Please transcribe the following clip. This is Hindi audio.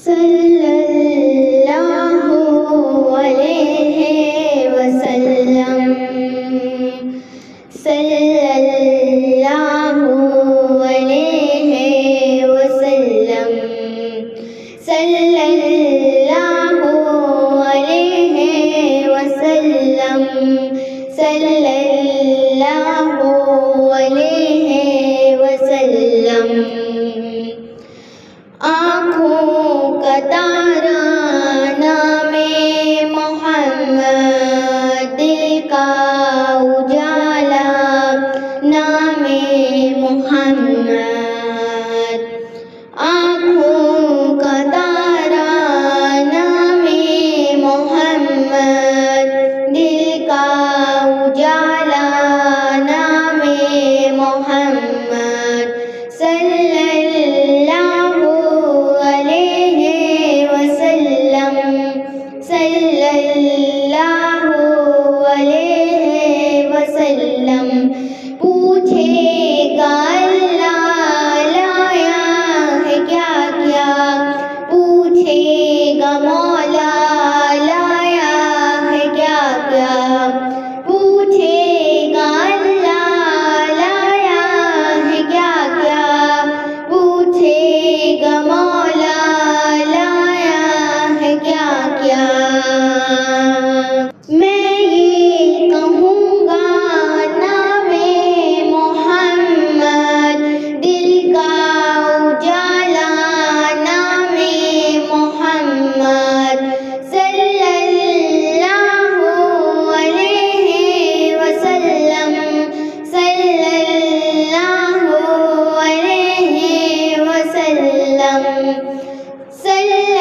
सल्लल्लाहु अलैहि वसल्लम, सल्लल्लाहु अलैहि वसल्लम, सल्लल्लाहु अलैहि वसल्लम, सल्लल्लाहु अलैहि वसल्लम। आँखों का तारा नामे मोहम्मद, दिल का उजाला नामे मोहम्मद। आँखों का तारा नामे मोहम्मद, दिल का उजाला नामे मोहम्मद। सल्लल्लाहु अलैहि वसल्लम, सल्लल्लाहु अलैहि वसल्लम। पूछेगा अल्लाह लाया है क्या क्या, पूछेगा मौला लाया है क्या क्या, पूछेगा अल्लाह लाया है क्या क्या, पूछेगा मौला लाया है क्या क्या। मैं ये कहूँगा नामे मोहम्मद, दिल का उजाला नामे मोहम्मद। सल्लल्लाहु अलैहि वसल्लम, सल्लल्लाहु अलैहि वसल्लम, सल्लल्लाहु